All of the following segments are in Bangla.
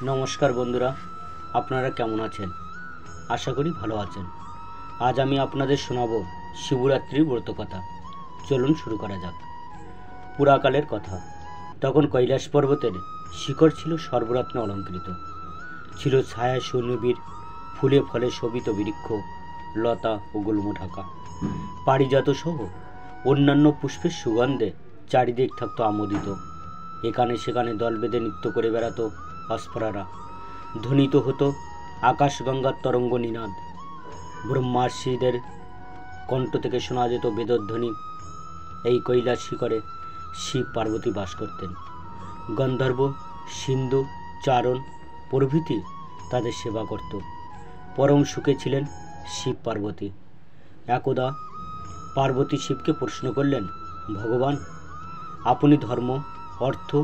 নমস্কার বন্ধুরা, আপনারা কেমন আছেন? আশা করি ভালো আছেন। আজ আমি আপনাদের শোনাবো শিবরাত্রির ব্রতকথা। চলুন শুরু করা যাক। পুরাকালের কথা। তখন কৈলাস পর্বতের শিখর ছিল সর্বরত্নে অলঙ্কৃত। ছিল ছায়া সুনিবিড়, ফুলে ফলে শোভিত বৃক্ষ, লতা ও গুল্ম ঢাকা। পারিজাত সহ অন্যান্য পুষ্পের সুগন্ধে চারিদিক থাকত আমোদিত। এখানে সেখানে দল বেঁধে নৃত্য করে বেড়াতো অস্পরারা। ধ্বনিত হতো আকাশগঙ্গার তরঙ্গ নিনাদ। ব্রহ্মার্ষিদের কণ্ঠ থেকে শোনা যেত বেদধ্বনি। এই কৈলাস শিখরে শিব পার্বতী বাস করতেন। গন্ধর্ব, সিন্ধু, চারণ প্রভৃতি তাদের সেবা করত। পরম সুখে ছিলেন শিব পার্বতী। একদা পার্বতী শিবকে প্রশ্ন করলেন, ভগবান, আপনি ধর্ম, অর্থ,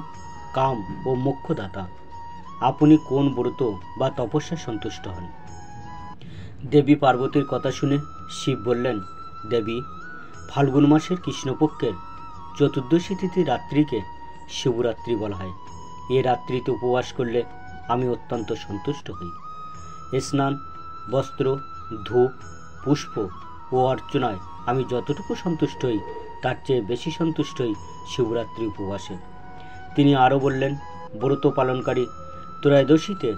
কাম ও মোক্ষদাতা। আপনি কোন ব্রত বা তপস্যা সন্তুষ্ট হন? দেবী পার্বতীর কথা শুনে শিব বললেন, দেবী, ফাল্গুন মাসের কৃষ্ণপক্ষের চতুর্দশী তিথি রাত্রিকে শিবরাত্রি বলা হয়। এ রাত্রিতে উপবাস করলে আমি অত্যন্ত সন্তুষ্ট হই। স্নান, বস্ত্র, ধূপ, পুষ্প ও অর্চনায় আমি যতটুকু সন্তুষ্ট হই তার চেয়ে বেশি সন্তুষ্ট হই শিবরাত্রি উপবাসে। তিনি আরও বললেন, ব্রত পালনকারী ত্রয়োদশীতে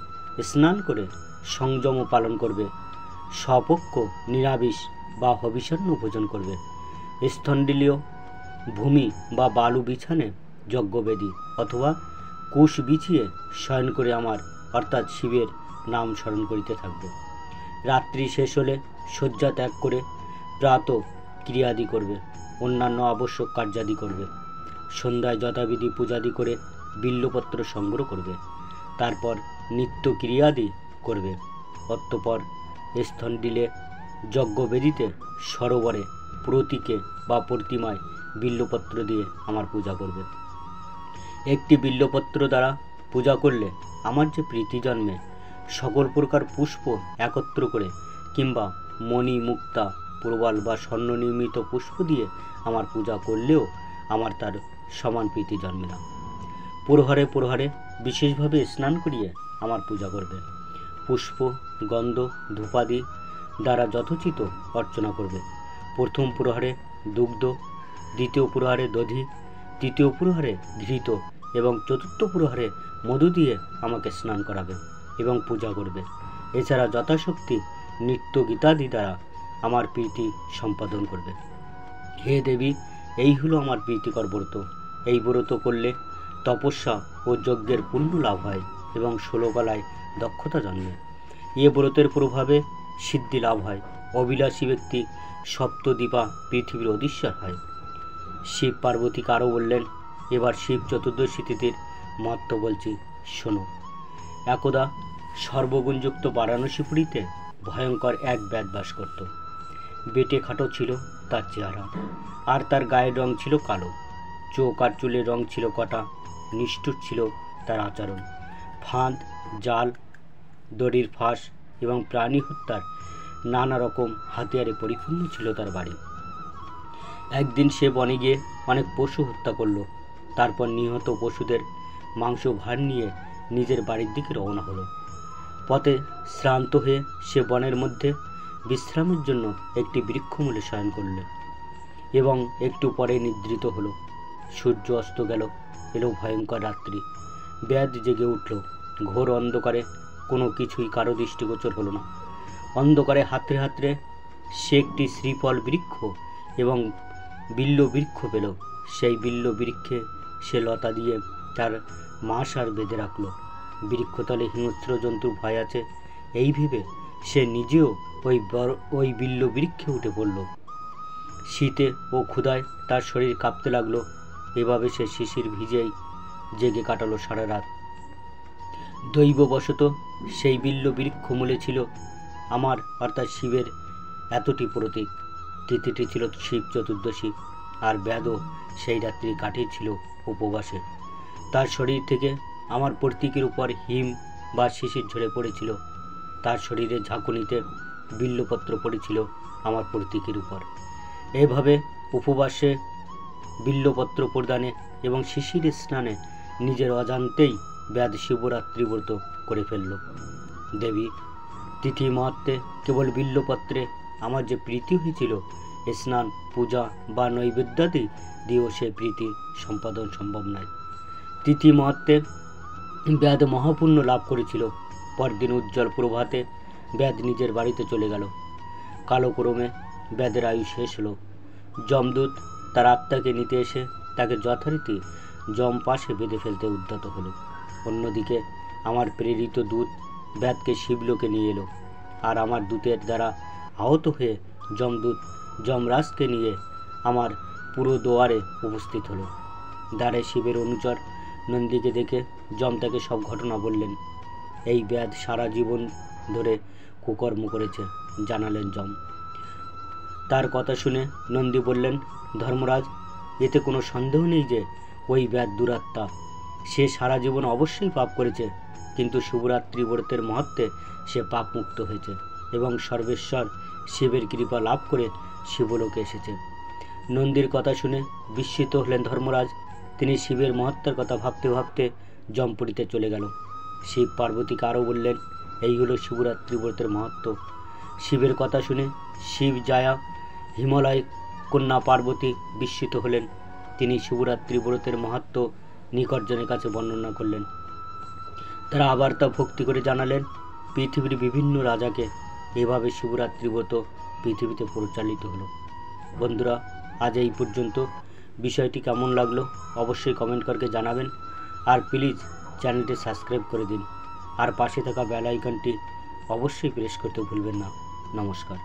স্নান করে সংযম পালন করবে, স্বপক্ষ নিরামিষ বা হবিষান্ন ভোজন করবে, স্থণ্ডীলীয় ভূমি বা বালু বিছানে যজ্ঞবেদী অথবা কুশ বিছিয়ে শয়ন করে আমার অর্থাৎ শিবের নাম স্মরণ করিতে থাকবে। রাত্রি শেষ হলে শয্যা ত্যাগ করে প্রাত ক্রিয়াদি করবে, অন্যান্য আবশ্যক কার্যাদি করবে। সন্ধ্যায় যথাবিধি পূজাদি করে বিল্লপত্র সংগ্রহ করবে। তারপর নিত্য ক্রিয়াদি করবে। অতঃপর স্থণ্ডীলে যজ্ঞবেদিতে সরোবরে প্রতীকে বা প্রতিমায় বিল্লপত্র দিয়ে আমার পূজা করবে। একটি বিল্লপত্র দ্বারা পূজা করলে আমার যে প্রীতি জন্মে, সকল প্রকার পুষ্প একত্র করে কিংবা মণি, মুক্তা, প্রবাল বা স্বর্ণ নির্মিত পুষ্প দিয়ে আমার পূজা করলেও আমার তার সমান প্রীতি জন্মে না। প্রহরে প্রহরে বিশেষভাবে স্নান করিয়ে আমার পূজা করবে। পুষ্প, গন্ধ, ধূপাদি দ্বারা যথোচিত অর্চনা করবে। প্রথম প্রহরে দুগ্ধ, দ্বিতীয় প্রহরে দধি, তৃতীয় প্রহরে ঘৃত এবং চতুর্থ প্রহরে মধু দিয়ে আমাকে স্নান করাবে এবং পূজা করবে। এছাড়া যথাশক্তি নিত্য গীতাদি দ্বারা আমার প্রীতি সম্পাদন করবে। হে দেবী, এই হলো আমার প্রীতিকর ব্রত। এই ব্রত করলে তপস্যা ও যজ্ঞের পুণ্য লাভ হয় এবং ষোলকলায় দক্ষতা জন্মে। এ ব্রতের প্রভাবে সিদ্ধি লাভ হয়। অবিলাসী ব্যক্তি সপ্তদ্বীপা পৃথিবীর অধীশ্বর হয়। শিব পার্বতীকে আরও বললেন, এবার শিব চতুর্দশী তিথির মাহাত্ম্য বলছি, শোনো। একদা সর্বগুণযুক্ত বারাণসীপুরীতে ভয়ঙ্কর এক ব্যাধ বাস করত। বেটে খাটো ছিল তার চেহারা, আর তার গায়ের রং ছিল কালো। চোখ আর চুলের রং ছিল কটা। নিষ্ঠুর ছিল তার আচরণ। ফাঁদ, জাল, দড়ির ফাঁস এবং প্রাণী হত্যার নানা রকম হাতিয়ারে পরিপূর্ণ ছিল তার বাড়ি। একদিন সে বনে গিয়ে অনেক পশু হত্যা করল। তারপর নিহত পশুদের মাংস ভার নিয়ে নিজের বাড়ির দিকে রওনা হলো। পথে শ্রান্ত হয়ে সে বনের মধ্যে বিশ্রামের জন্য একটি বৃক্ষমূলে শয়ন করল এবং একটু পরে নিদ্রিত হলো। সূর্য অস্ত গেল, এলো ভয়ঙ্কর রাত্রি। ব্যাধ জেগে উঠল। ঘোর অন্ধকারে কোনো কিছুই কারো দৃষ্টিগোচর হলো না। অন্ধকারে হাতড়ে হাতড়ে সে একটি শ্রীফল বৃক্ষ এবং বিল্ল বৃক্ষ পেল। সেই বিল্ল বৃক্ষে সে লতা দিয়ে তার মাসার বেঁধে রাখল। বৃক্ষতলে হিংস্র জন্তুর ভয় আছে এই ভেবে সে নিজেও ওই বিল্ল বৃক্ষে উঠে পড়ল। শীতে ও ক্ষুধায় তার শরীর কাঁপতে লাগলো। এভাবে সে শিশির ভিজেই জেগে কাটালো সারা রাত। দৈববশত সেই বিল্ল বৃক্ষমূলে ছিল আমার অর্থাৎ শিবের এতটি প্রতীক। তিথিটি ছিল শিব চতুর্দশী, আর ব্যাধও সেই রাত্রি কাটিয়েছিল উপবাসে। তার শরীর থেকে আমার প্রতীকের উপর হিম বা শিশির ঝরে পড়েছিল। তার শরীরের ঝাঁকুনিতে বিল্লপত্র পড়েছিল আমার প্রতীকের উপর। এভাবে উপবাসে বিল্লপত্র প্রদানে এবং শিশিরের স্নানে নিজের অজান্তেই ব্যাদ শিবরাত্রি ব্রত করে ফেলল। দেবী, তিথি মাহাত্মে কেবল বিল্লপত্রে আমার যে প্রীতি হয়েছিল, স্নান পূজা বা নৈবেদ্যাদি দিয়েও সে প্রীতি সম্পাদন সম্ভব নয়। তিথি মাহাত্মে ব্যাদ মহাপুণ্য লাভ করেছিল। পরদিন উজ্জ্বল প্রভাতে ব্যাদ নিজের বাড়িতে চলে গেল। কালক্রমে ব্যাদের আয়ু শেষ হলো। যমদূত তার আত্মাকে নিতে এসে তাকে যথারীতি যম পাশে বেঁধে ফেলতে উদ্যত হলো। অন্যদিকে আমার প্রেরিত দূত ব্যাদকে শিবলোকে নিয়ে এলো, আর আমার দূতের দ্বারা আহত হয়ে যমদূত যমরাজকে নিয়ে আমার পুরো দুয়ারে উপস্থিত হলো। দ্বারে শিবের অনুচর নন্দীকে দেখে যম তাকে সব ঘটনা বললেন। এই ব্যাদ সারা জীবন ধরে কুকর্ম করেছে, জানালেন যম। তার কথা শুনে নন্দী বললেন, ধর্মরাজ, এতে কোনো সন্দেহ নেই যে ওই ব্যাদ দুরাত্মা। সে সারা জীবন অবশ্যই পাপ করেছে, কিন্তু শিবরাত্রি ব্রতের মহত্বে সে পাপ মুক্ত হয়েছে এবং সর্বেশ্বর শিবের কৃপা লাভ করে শিবলোকে এসেছে। নন্দীর কথা শুনে বিস্মিত হলেন ধর্মরাজ। তিনি শিবের মহত্বের কথা ভাবতে ভাবতে যমপুরীতে চলে গেল। শিব পার্বতীকে আরও বললেন, এই হলো শিবরাত্রি ব্রতের মাহাত্ম্য। শিবের কথা শুনে শিব জায়া হিমালয় কন্যা পার্বতী বিস্মিত হলেন। তিনি শিবরাত্রি ব্রতের মাহাত্ম্য নিকটজনের কাছে বর্ণনা করলেন। তারা আবার তা ভক্তি করে জানালেন। পৃথিবীর বিভিন্ন রাজাকে এভাবে শিবরাত্রি ব্রত পৃথিবীতে পরিচালিত হলো। বন্ধুরা, আজ এই পর্যন্ত। বিষয়টি কেমন লাগলো অবশ্যই কমেন্ট করে জানাবেন, আর প্লিজ চ্যানেলটি সাবস্ক্রাইব করে দিন, আর পাশে থাকা বেল আইকনটি অবশ্যই প্রেস করতে ভুলবেন না। নমস্কার।